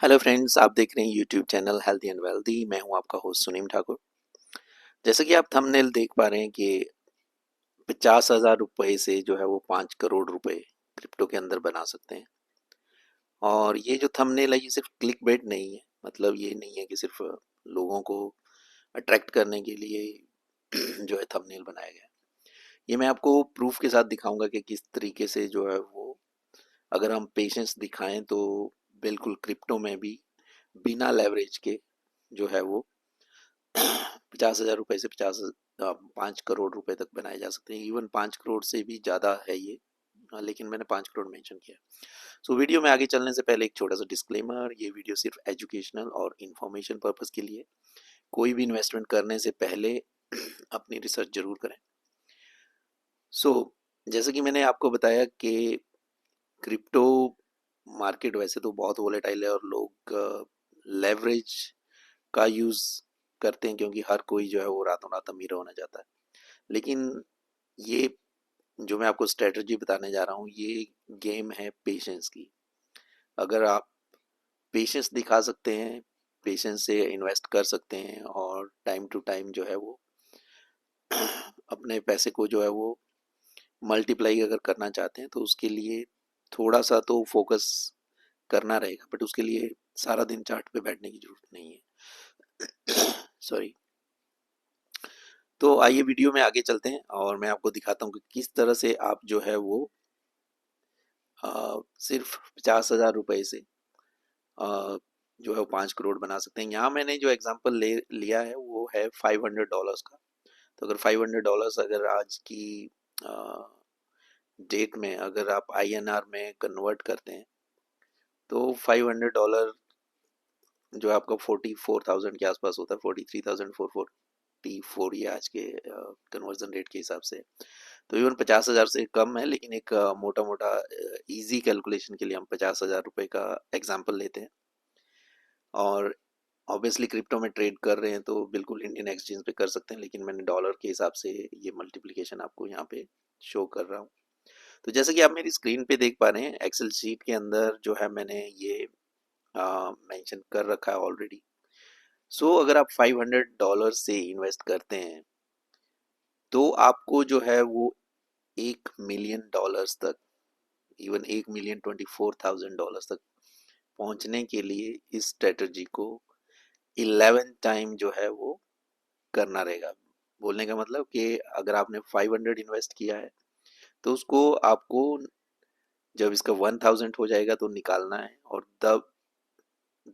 Hello friends, आप देख रहे हैं YouTube channel healthy and wealthy. मैं हूं आपका होस्ट सुनीम ठाकुर। जैसे कि आप थंबनेल देख पा रहे हैं कि 50,000 रुपए से जो है वो 5 करोड़ रुपए क्रिप्टो के अंदर बना सकते हैं। और ये जो थंबनेल है ये सिर्फ क्लिक बेट नहीं है, मतलब ये नहीं है कि सिर्फ लोगों को अट्रैक्ट करने के लिए जो है थंबनेल बनाया गया है। ये मैं आपको प्रूफ के साथ दिखाऊंगा कि किस तरीके से जो है वो अगर हम पेशेंस दिखाएं तो बिल्कुल क्रिप्टो में भी बिना लेवरेज के जो है वो 50,000 रुपए से 5 करोड़ रुपए तक बनाए जा सकते हैं। इवन 5 करोड़ से भी ज़्यादा है ये। लेकिन मैंने 5 करोड़ मेंशन किया। सो वीडियो में आगे चलने से पहले एक छोटा सा डिस्क्लेमर, ये वीडियो सिर्फ एजुकेशनल और इन्फॉर्मेशन पर्पस के लिए। कोई भी इन्वेस्टमेंट करने से पहले अपनी रिसर्च जरूर करें। सो जैसे कि मैंने आपको बताया कि क्रिप्टो मार्केट वैसे तो बहुत वोलेटाइल है और लोग लेवरेज का यूज़ करते हैं क्योंकि हर कोई जो है वो रातों रात अमीर होना चाहता है। लेकिन ये जो मैं आपको स्ट्रेटजी बताने जा रहा हूँ ये गेम है पेशेंस की। अगर आप पेशेंस दिखा सकते हैं, पेशेंस से इन्वेस्ट कर सकते हैं और टाइम टू टाइम जो है वो अपने पैसे को जो है वो मल्टीप्लाई अगर करना चाहते हैं तो उसके लिए थोड़ा सा तो फोकस करना रहेगा, बट उसके लिए सारा दिन चार्ट पे बैठने की जरूरत नहीं है। सॉरी। तो आइए वीडियो में आगे चलते हैं और मैं आपको दिखाता हूँ कि किस तरह से आप जो है वो सिर्फ 50,000 रुपए से जो है वो 5 करोड़ बना सकते हैं। यहाँ मैंने जो एग्जांपल ले लिया है वो है $500 का। तो अगर $500 अगर आज की डेट में अगर आप INR में कन्वर्ट करते हैं तो $500 जो है आपका 44,000 के आसपास होता है। 43,444 ये आज के कन्वर्जन रेट के हिसाब से। तो इवन 50,000 से कम है, लेकिन एक मोटा मोटा इजी कैलकुलेशन के लिए हम 50,000 रुपये का एग्जाम्पल लेते हैं। और ऑब्वियसली क्रिप्टो में ट्रेड कर रहे हैं तो बिल्कुल इंडियन एक्सचेंज पे कर सकते हैं, लेकिन मैंने डॉलर के हिसाब से ये मल्टीप्लिकेशन आपको यहाँ पे शो कर रहा हूँ। तो जैसे कि आप मेरी स्क्रीन पे देख पा रहे हैं, एक्सेल शीट के अंदर जो है मैंने ये मेंशन कर रखा है ऑलरेडी। सो अगर आप $500 से इन्वेस्ट करते हैं तो आपको जो है वो $1 मिलियन तक, इवन $1,24,000 तक पहुंचने के लिए इस स्ट्रेटजी को 11 टाइम जो है वो करना रहेगा। बोलने का मतलब कि अगर आपने 500 इन्वेस्ट किया है तो उसको आपको जब इसका 1000 हो जाएगा तो निकालना है, और तब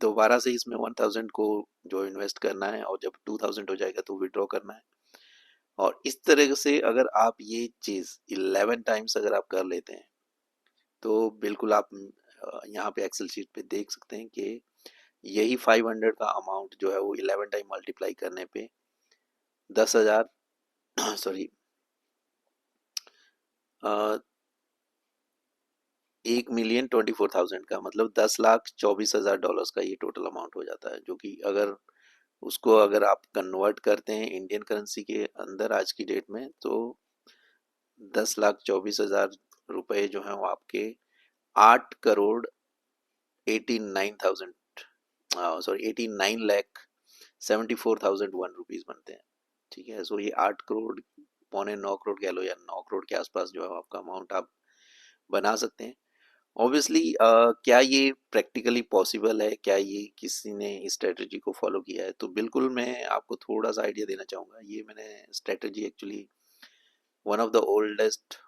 दोबारा से इसमें 1000 को जो इन्वेस्ट करना है, और जब 2000 हो जाएगा तो विड्रॉ करना है। और इस तरह से अगर आप ये चीज़ 11 टाइम्स अगर आप कर लेते हैं तो बिल्कुल आप यहाँ पे एक्सेल शीट पे देख सकते हैं कि यही 500 का अमाउंट जो है वो 11 टाइम मल्टीप्लाई करने पे 10,000 सॉरी 1,24,000 का मतलब $10,24,000 का ये टोटल अमाउंट हो जाता है। जो कि अगर उसको अगर आप कन्वर्ट करते हैं इंडियन करेंसी के अंदर आज की डेट में तो 10,24,000 रुपए जो है वो आपके 8,89,000 सॉरी 89,74,001 रुपीज बनते हैं। ठीक है, सो ये 8 करोड़, 8.25 करोड़ कह लो या 9 करोड़ के आसपास जो है आपका अमाउंट आप बना सकते हैं। ऑब्वियसली क्या ये प्रैक्टिकली पॉसिबल है, क्या ये किसी ने इस स्ट्रेटजी को फॉलो किया है, तो बिल्कुल मैं आपको थोड़ा सा आइडिया देना चाहूँगा। ये मैंने strategy actually one of the oldest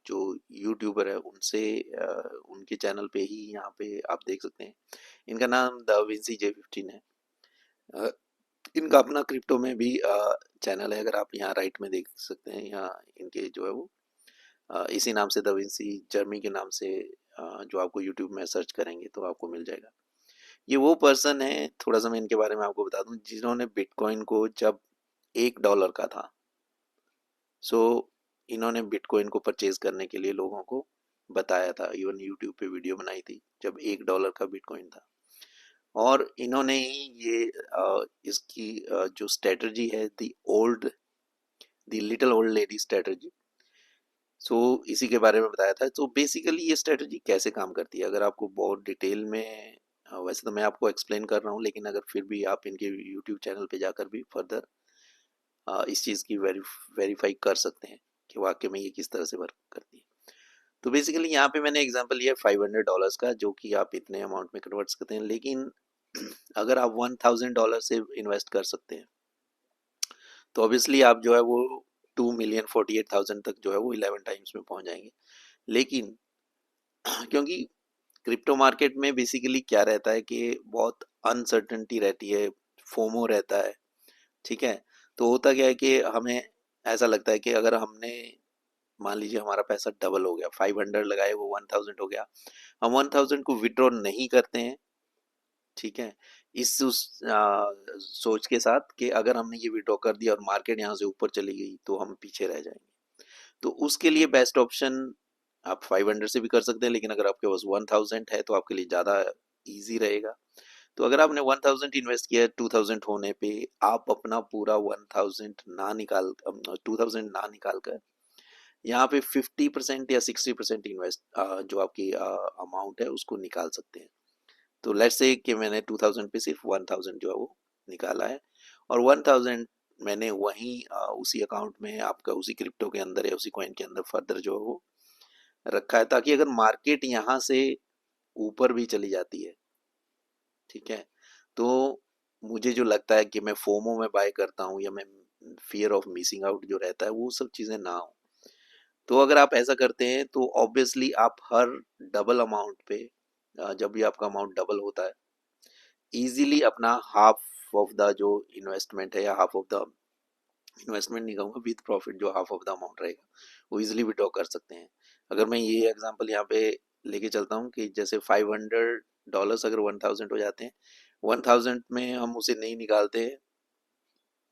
जो यूट्यूबर है उनसे उनके चैनल पे ही यहाँ पे आप देख सकते हैं। इनका नाम द विंसी J15 है। अ, इनका अपना क्रिप्टो में भी चैनल है, अगर आप यहाँ राइट में देख सकते हैं। यहाँ इनके जो है वो इसी नाम से द विंसी जर्मी के नाम से जो आपको यूट्यूब में सर्च करेंगे तो आपको मिल जाएगा। ये वो पर्सन है, थोड़ा सा मैं इनके बारे में आपको बता दूं, जिन्होंने बिटकॉइन को जब $1 का था, सो इन्होंने बिटकॉइन को परचेज करने के लिए लोगों को बताया था। इवन यूट्यूब पे वीडियो बनाई थी जब $1 का बिटकॉइन था। और इन्होंने ही ये इसकी जो स्ट्रेटजी है the little old lady strategy, so इसी के बारे में बताया था। तो बेसिकली ये स्ट्रेटजी कैसे काम करती है, अगर आपको बहुत डिटेल में वैसे तो मैं आपको एक्सप्लेन कर रहा हूँ, लेकिन अगर फिर भी आप इनके यूट्यूब चैनल पे जाकर भी फर्दर इस चीज़ की वेरीफाई कर सकते हैं कि वाकई में ये किस तरह से वर्क करती है। तो बेसिकली यहाँ पे मैंने एग्जांपल लिया $500 का, जो कि आप इतने अमाउंट में कन्वर्ट करते हैं, लेकिन अगर आप $1000 से इन्वेस्ट कर सकते हैं तो ऑब्वियसली आप जो है वो 2,48,000 तक जो है वो 11 टाइम्स में पहुंच जाएंगे। लेकिन क्योंकि क्रिप्टो मार्केट में बेसिकली क्या रहता है कि बहुत अनसर्टेनिटी रहती है, फोमो रहता है, ठीक है। तो होता क्या है कि हमें ऐसा लगता है कि अगर हमने मान लीजिए हमारा पैसा डबल हो गया, 500 लगाए वो 1000 हो गया, हम 1000 को विड्रॉ नहीं करते हैं, ठीक है, इस सोच के साथ कि अगर हमने ये विड्रॉ कर दिया और मार्केट यहाँ से ऊपर चली गई तो हम पीछे रह जाएंगे। तो उसके लिए बेस्ट ऑप्शन आप 500 से भी कर सकते हैं, लेकिन अगर आपके पास 1000 है तो आपके लिए ज़्यादा इजी रहेगा। तो अगर आपने 1000 इन्वेस्ट किया 2000 होने पे, आप अपना पूरा 2000 ना निकाल कर यहाँ पे 50% या 60% इन्वेस्ट जो आपकी अमाउंट है उसको निकाल सकते हैं। तो लेट्स से कि मैंने 2000 पे सिर्फ 1000 जो है वो निकाला है, और 1000 मैंने वहीं उसी अकाउंट में आपका उसी क्रिप्टो के अंदर या उसी कॉइन के अंदर फर्दर जो है वो रखा है, ताकि अगर मार्केट यहाँ से ऊपर भी चली जाती है, ठीक है, तो मुझे जो लगता है कि मैं फोमो में बाय करता हूँ या मैं फियर ऑफ मिसिंग आउट जो रहता है वो सब चीज़ें ना हो। तो अगर आप ऐसा करते हैं तो ऑब्वियसली आप हर डबल अमाउंट पे जब भी आपका अमाउंट डबल होता है, इजीली अपना हाफ ऑफ द जो इन्वेस्टमेंट है या हाफ ऑफ द इन्वेस्टमेंट नहीं कहूँगा, विद प्रॉफिट जो हाफ ऑफ द अमाउंट रहेगा वो इजीली विड्रॉ कर सकते हैं। अगर मैं ये एग्जांपल यहाँ पे लेके चलता हूँ कि जैसे $500 अगर 1000 हो जाते हैं, 1000 में हम उसे नहीं निकालते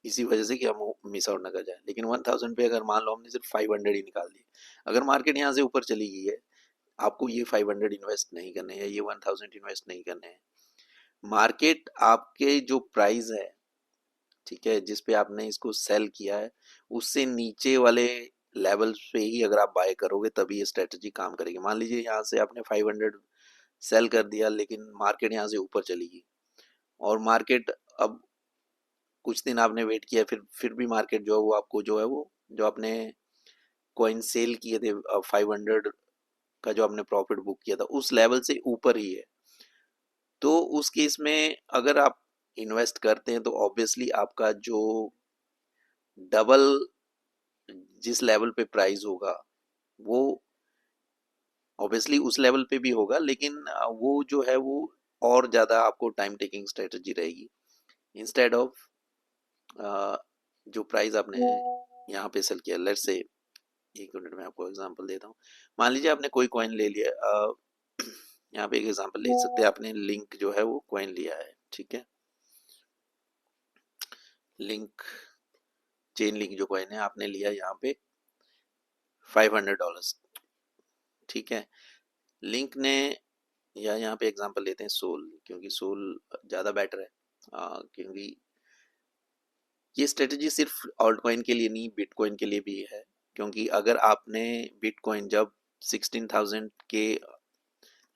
इसी वजह से कि हम मिस आउट ना कर जाए, लेकिन 1000 पे अगर मान लो हमने सिर्फ 500 ही निकाल दिए, अगर मार्केट यहाँ से ऊपर चली गई है, आपको ये 500 इन्वेस्ट नहीं करने हैं, ये 1000 इन्वेस्ट नहीं करने हैं। मार्केट आपके जो प्राइस है, ठीक है, जिस पे आपने इसको सेल किया है, उससे नीचे वाले लेवल पे ही अगर आप बाय करोगे तभी ये स्ट्रेटजी काम करेगी। मान लीजिए यहाँ से आपने 500 सेल कर दिया, लेकिन मार्केट यहाँ से ऊपर चली गई, और मार्केट अब कुछ दिन आपने वेट किया, फिर भी मार्केट जो है वो आपको जो है वो जो आपने कॉइन सेल किए थे 500 का जो आपने प्रॉफिट बुक किया था उस लेवल से ऊपर ही है, तो उस केस में अगर आप इन्वेस्ट करते हैं तो ऑब्वियसली आपका जो डबल जिस लेवल पे प्राइस होगा वो ऑब्वियसली उस लेवल पे भी होगा, लेकिन वो जो है वो और ज़्यादा आपको टाइम टेकिंग स्ट्रेटजी रहेगी, इंस्टेड ऑफ जो प्राइस आपने यहाँ पे सेल किया। लेट्स से 1 मिनट में आपको एग्जांपल देता हूँ। मान लीजिए आपने कोई कॉइन ले लिया, यहाँ पे एक एग्जांपल ले सकते हैं, आपने लिंक जो है वो कॉइन लिया है, ठीक है, लिंक चेन लिंक जो कॉइन है आपने लिया यहाँ पे $500, ठीक है। लिंक ने, या यहाँ पे एग्जांपल लेते हैं सोल, क्योंकि सोल ज़्यादा बेटर है, क्योंकि ये स्ट्रेटजी सिर्फ ऑल्ट कॉइन के लिए नहीं, बिटकॉइन के लिए भी है। क्योंकि अगर आपने बिटकॉइन जब 16,000 के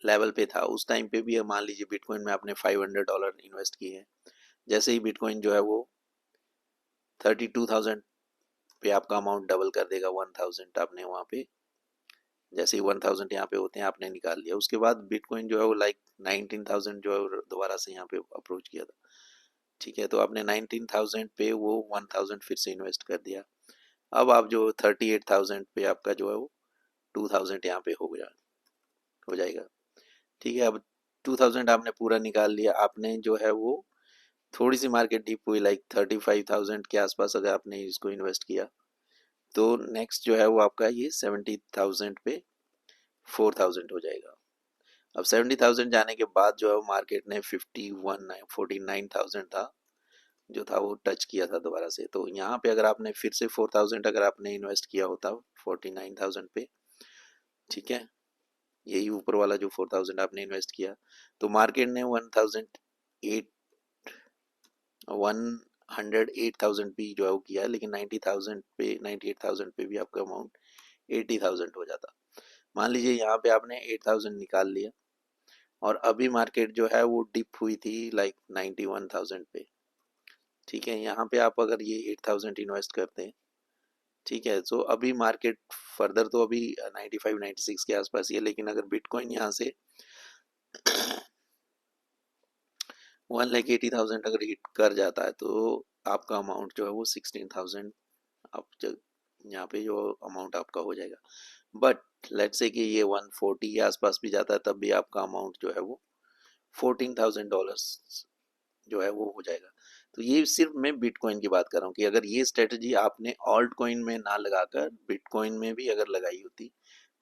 लेवल पे था उस टाइम पे भी मान लीजिए बिटकॉइन में आपने $500 इन्वेस्ट किए हैं, जैसे ही बिटकॉइन जो है वो 32,000 पे आपका अमाउंट डबल कर देगा, 1000 आपने वहाँ पे जैसे ही 1000 यहाँ पे होते हैं आपने निकाल लिया, उसके बाद बिटकॉइन जो है वो लाइक 19,000 जो है दोबारा से यहाँ पे अप्रोच किया था, ठीक है, तो आपने 19,000 पे वो 1000 फिर से इन्वेस्ट कर दिया। अब आप जो 38,000 पे आपका जो है वो 2000 यहाँ पे हो जाएगा, ठीक है। अब 2000 आपने पूरा निकाल लिया, आपने जो है वो थोड़ी सी मार्केट डिप हुई लाइक 35,000 के आसपास अगर आपने इसको इन्वेस्ट किया, तो नेक्स्ट जो है वो आपका ये 70,000 पे 4000 हो जाएगा। अब 70,000 जाने के बाद जो है वो मार्केट ने 49,000 था जो था वो टच किया था दोबारा से, तो यहाँ पे अगर आपने फिर से 4000 अगर आपने इन्वेस्ट किया होता 49,000 पे, ठीक है, यही ऊपर वाला जो 4000 आपने इन्वेस्ट किया, तो मार्केट ने 108,000 भी जो है वो किया, लेकिन 90,000 पे 98,000 पे भी आपका अमाउंट 80,000 हो जाता। मान लीजिए यहाँ पे आपने 8,000 निकाल लिया और अभी मार्केट जो है वो डिप हुई थी लाइक 91,000 पे। ठीक है, यहाँ पे आप अगर ये 8,000 इन्वेस्ट करते हैं, ठीक है, तो अभी मार्केट फर्दर तो अभी 95 96 के आसपास ही है, लेकिन अगर बिटकॉइन यहाँ से 1,80,000 अगर हिट कर जाता है तो आपका अमाउंट जो है वो 16,000 आप यहाँ पे जो अमाउंट आपका हो जाएगा। बट लेट्स से कि ये 140 के आसपास भी जाता है तब भी आपका अमाउंट जो है वो $14,000 जो है वो हो जाएगा। तो ये सिर्फ मैं बिटकॉइन की बात कर रहा हूँ कि अगर ये स्ट्रेटजी आपने ऑल्ट कॉइन में ना लगाकर बिटकॉइन में भी अगर लगाई होती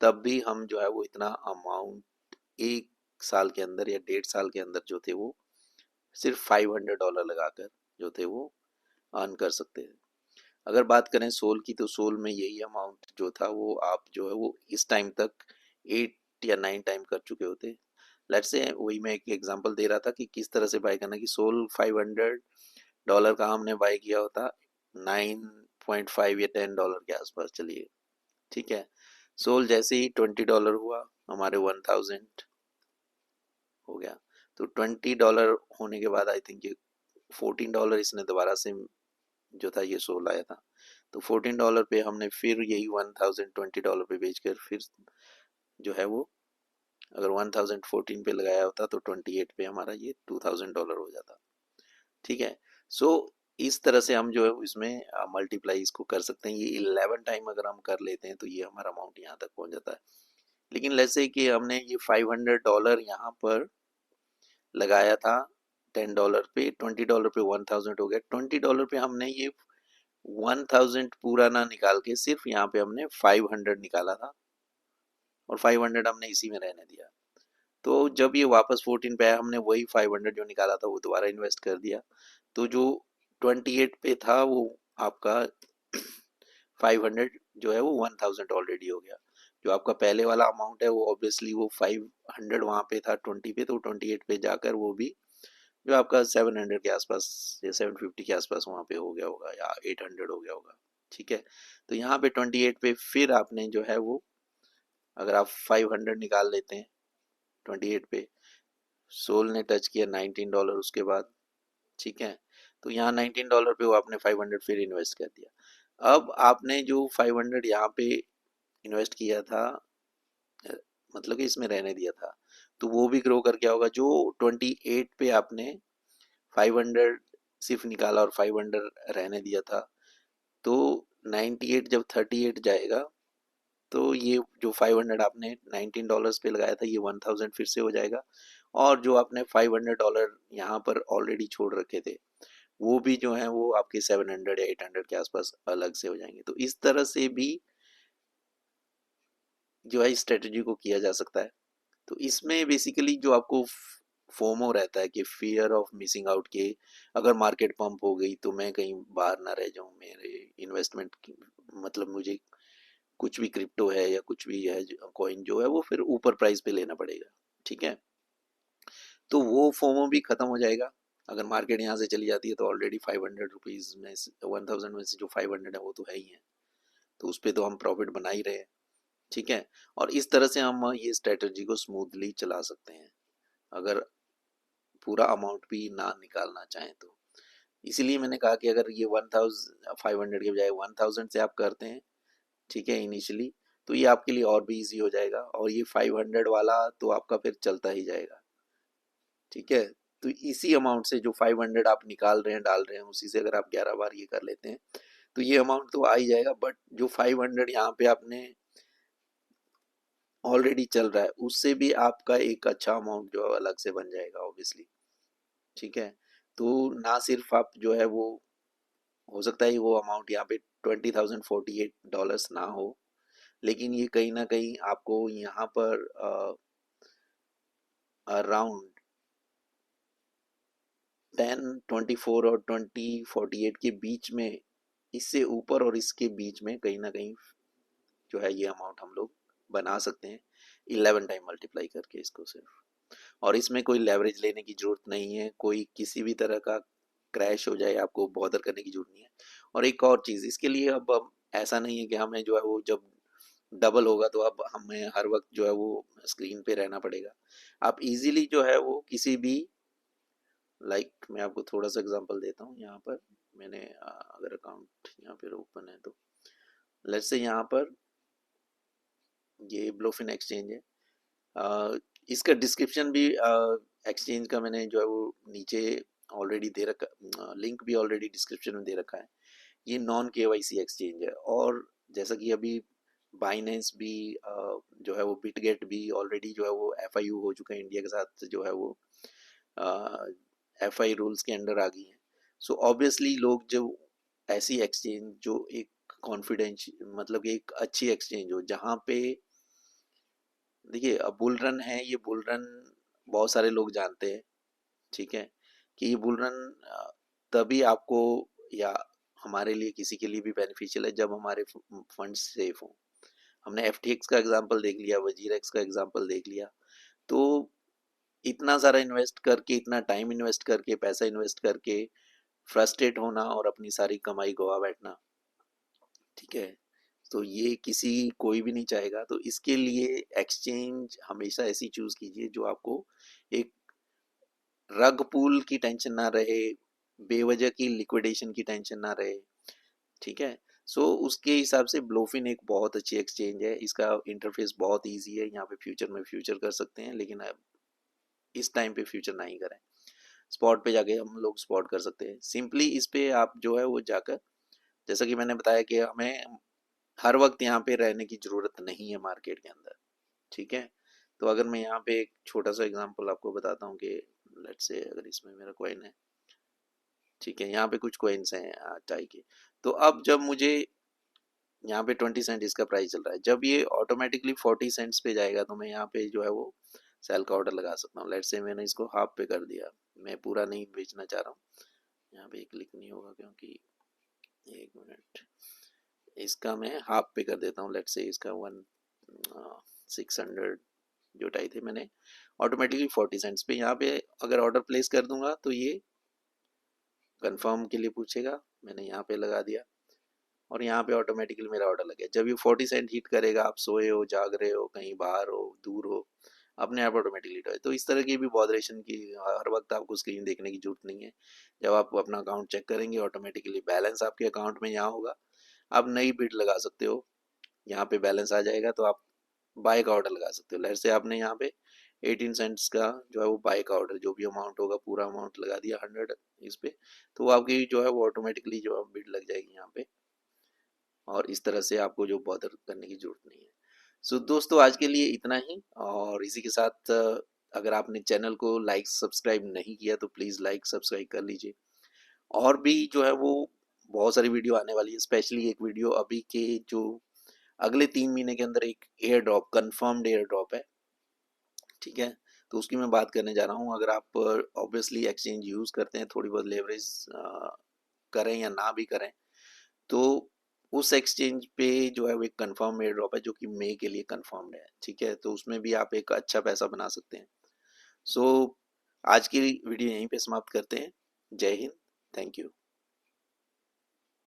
तब भी हम जो है वो इतना अमाउंट एक साल के अंदर या 1.5 साल के अंदर जो थे वो सिर्फ $500 लगाकर जो थे वो अर्न कर सकते हैं। अगर बात करें सोल की तो सोल में यही अमाउंट जो था वो आप जो है वो इस टाइम तक 8 या 9 टाइम कर चुके होते। लेट्स से वही मैं एक एग्जांपल दे रहा था कि किस तरह से बाय करना, कि सोल $500 का हमने बाय किया होता 9.5 या $10 के आसपास चलिए, ठीक है। सोल जैसे ही $20 हुआ हमारे 1000 हो गया, तो $20 होने के बाद आई थिंक ये $14 इसने दोबारा से जो था ये सोल आया था, तो $14 पे हमने फिर यही 1000 $20 पे बेचकर फिर जो है वो अगर 1014 पे लगाया होता तो 28 पे हमारा ये $2000 हो जाता। ठीक है, सो इस तरह से हम जो है इसमें मल्टीप्लाई इसको कर सकते हैं। ये 11 टाइम अगर हम कर लेते हैं तो ये हमारा अमाउंट यहाँ तक पहुँच जाता है। लेकिन लेट्स से कि हमने ये $500 यहाँ पर लगाया था $10 पे, $20 पे 1000 हो गया। $20 पे हमने ये 1000 पूरा ना निकाल के सिर्फ यहाँ पे हमने 500 निकाला था और 500 हमने इसी में रहने दिया। तो जब ये वापस 14 पे आया हमने वही 500 जो निकाला था वो दोबारा इन्वेस्ट कर दिया। तो जो 28 पे था वो आपका 500 जो है वो 1000 ऑलरेडी हो गया। जो आपका पहले वाला अमाउंट है वो ऑब्वियसली वो 500 वहाँ पे था 20 पे, तो 28 पे जाकर वो भी जो आपका 700 के आसपास या 750 के आसपास वहाँ पे हो गया होगा या 800 हो गया होगा। ठीक है, तो यहाँ पे 28 पे फिर आपने जो है वो अगर आप 500 निकाल लेते हैं 28 पे, सोल ने टच किया $19 उसके बाद। ठीक है, तो यहाँ $19 पे वो आपने 500 फिर इन्वेस्ट कर दिया। अब आपने जो 500 यहाँ पे इन्वेस्ट किया था मतलब कि इसमें रहने दिया था, तो वो भी ग्रो कर क्या होगा, जो 28 पे आपने 500 सिर्फ निकाला और 500 रहने दिया था, तो 98 जब 38 जाएगा तो ये जो 500 आपने $19 पे लगाया था ये 1000 फिर से हो जाएगा, और जो आपने $500 यहाँ पर ऑलरेडी छोड़ रखे थे वो भी जो है वो आपके 700 या 800 के आसपास अलग से हो जाएंगे। तो इस तरह से भी जो है स्ट्रेटजी को किया जा सकता है। तो इसमें बेसिकली जो आपको फोमो रहता है कि फियर ऑफ मिसिंग आउट के अगर मार्केट पंप हो गई तो मैं कहीं बाहर ना रह जाऊं, मेरे इन्वेस्टमेंट की मतलब मुझे कुछ भी क्रिप्टो है या कुछ भी है कॉइन जो है वो फिर ऊपर प्राइस पे लेना पड़ेगा। ठीक है, तो वो फोमो भी खत्म हो जाएगा। अगर मार्केट यहाँ से चली जाती है तो ऑलरेडी ₹500 में 1000 में से जो 500 है वो तो है ही है, तो उस पर तो हम प्रॉफिट बना ही रहे हैं। ठीक है, और इस तरह से हम ये स्ट्रेटजी को स्मूथली चला सकते हैं अगर पूरा अमाउंट भी ना निकालना चाहें तो। इसीलिए मैंने कहा कि अगर ये 1500 के बजाय 1000 से आप करते हैं, ठीक है, इनिशियली, तो ये आपके लिए और भी इजी हो जाएगा और ये 500 वाला तो आपका फिर चलता ही जाएगा। ठीक है, तो इसी अमाउंट से जो 500 आप निकाल रहे हैं डाल रहे हैं उसी से अगर आप 11 बार ये कर लेते हैं तो ये अमाउंट तो आ ही जाएगा, बट जो 500 यहाँ पे आपने ऑलरेडी चल रहा है उससे भी आपका एक अच्छा अमाउंट जो है अलग से बन जाएगा ऑब्वियसली। ठीक है, तो ना सिर्फ आप जो है वो हो सकता है वो अमाउंट यहाँ पे $20,048 ना हो, लेकिन ये कहीं ना कहीं आपको यहाँ पर अराउंड 1024 और 2048 के बीच में, इससे ऊपर और इसके बीच में कहीं ना कहीं जो है ये अमाउंट हम लोग बना सकते हैं 11 टाइम मल्टीप्लाई करके इसको सिर्फ। और इसमें कोई लेवरेज लेने की जरूरत नहीं है, कोई किसी भी तरह का क्रैश हो जाए आपको बॉदर करने की जरूरत नहीं है। और एक और चीज़ इसके लिए अब ऐसा नहीं है कि हमें जो है वो जब डबल होगा तो अब हमें हर वक्त जो है वो स्क्रीन पे रहना पड़ेगा। आप इजीली जो है वो किसी भी, लाइक मैं आपको थोड़ा सा एग्जांपल देता हूँ। यहाँ पर मैंने अगर अकाउंट यहाँ पर ओपन है तो लेट्स से यहाँ पर ये ब्लूफिन एक्सचेंज है। इसका डिस्क्रिप्शन भी एक्सचेंज का मैंने जो है वो नीचे ऑलरेडी दे रखा, लिंक भी ऑलरेडी डिस्क्रिप्शन में दे रखा है। ये नॉन केवाईसी एक्सचेंज है, और जैसा कि अभी बाइनेंस भी जो है वो बिटगेट भी ऑलरेडी जो है वो एफआईयू हो चुका है, इंडिया के साथ जो है वो एफआई रूल्स के अंडर आ गई हैं। सो ऑब्वियसली लोग जो ऐसी एक्सचेंज जो एक कॉन्फिडेंस मतलब एक अच्छी एक्सचेंज हो, जहाँ पे देखिए अब बुल रन है, ये बुल रन बहुत सारे लोग जानते हैं, ठीक है, कि ये बुल रन तभी आपको या हमारे लिए किसी के लिए भी बेनिफिशियल है जब हमारे फंड सेफ हों। हमने एफटीएक्स का एग्जांपल देख लिया, वजीरेक्स का एग्जांपल देख लिया। तो इतना सारा इन्वेस्ट करके, इतना टाइम इन्वेस्ट करके, पैसा इन्वेस्ट करके फ्रस्ट्रेट होना और अपनी सारी कमाई गवा बैठना, ठीक है, तो ये किसी कोई भी नहीं चाहेगा। तो इसके लिए एक्सचेंज हमेशा ऐसी चूज कीजिए जो आपको एक रग पुल की टेंशन ना रहे, बेवजह की लिक्विडेशन की टेंशन ना रहे, ठीक है। सो उसके हिसाब से ब्लोफिन एक बहुत अच्छी एक्सचेंज है। इसका इंटरफेस बहुत इजी है, यहाँ पे फ्यूचर में फ्यूचर कर सकते हैं, लेकिन अब इस टाइम पे फ्यूचर नहीं करें। स्पॉट पे जाके हम लोग स्पॉट कर सकते हैं सिंपली। इस पे आप जो है वो जाकर, जैसा कि मैंने बताया कि हमें हर वक्त यहाँ पे रहने की ज़रूरत नहीं है मार्केट के अंदर, ठीक है। तो अगर मैं यहाँ पे एक छोटा सा एग्जांपल आपको बताता हूँ कि लेट्स से अगर इसमें मेरा कॉइन है, ठीक है, यहाँ पे कुछ कॉइन्स हैं टाई के। तो अब जब मुझे यहाँ पे 20 सेंट इसका प्राइस चल रहा है, जब ये ऑटोमेटिकली 40 सेंट्स पे जाएगा तो मैं यहाँ पे जो है वो सेल का ऑर्डर लगा सकता हूँ। लेट्स से मैंने इसको हाफ पे कर दिया, मैं पूरा नहीं बेचना चाह रहा हूँ। यहाँ पे क्लिक नहीं होगा क्योंकि, एक मिनट, इसका मैं हाफ पे कर देता हूँ। लेट्स से इसका 600 जो टाई थे मैंने ऑटोमेटिकली 40 सेंट्स पे, यहाँ पे अगर ऑर्डर प्लेस कर दूंगा तो ये कंफर्म के लिए पूछेगा, मैंने यहाँ पे लगा दिया और यहाँ पे ऑटोमेटिकली मेरा ऑर्डर लग गया। जब ये 40 सेंट हिट करेगा, आप सोए हो, जाग रहे हो, कहीं बाहर हो, दूर हो, अपने आप ऑटोमेटिकली हिट हो। तो इस तरह की भी बॉदरेशन की हर वक्त आपको स्क्रीन देखने की जरूरत नहीं है। जब आप अपना अकाउंट चेक करेंगे, ऑटोमेटिकली बैलेंस आपके अकाउंट में यहाँ होगा, आप नई बिड लगा सकते हो, यहाँ पे बैलेंस आ जाएगा तो आप बाय का ऑर्डर लगा सकते हो। लेट्स से आपने यहाँ पे 18 सेंट्स का जो है वो बाय का ऑर्डर, जो भी अमाउंट होगा पूरा अमाउंट लगा दिया 100 इस पे, तो आपकी जो है वो ऑटोमेटिकली जो है बिड लग जाएगी यहाँ पे, और इस तरह से आपको जो बॉदर करने की जरूरत नहीं है। सो दोस्तों आज के लिए इतना ही, और इसी के साथ अगर आपने चैनल को लाइक सब्सक्राइब नहीं किया तो प्लीज़ लाइक सब्सक्राइब कर लीजिए। और भी जो है वो बहुत सारी वीडियो आने वाली है, स्पेशली एक वीडियो अभी के जो अगले 3 महीने के अंदर एक air drop, confirmed air drop है, ठीक है, तो उसकी मैं बात करने जा रहा हूँ। अगर आप ऑब्वियसली एक्सचेंज यूज़ करते हैं, थोड़ी बहुत लेवरेज करें या ना भी करें, तो उस एक्सचेंज पे जो है वो एक कंफर्म एयर ड्रॉप है जो कि मई के लिए कंफर्म्ड है, ठीक है, तो उसमें भी आप एक अच्छा पैसा बना सकते हैं। सो आज की वीडियो यहीं पे समाप्त करते हैं। जय हिंद, थैंक यू।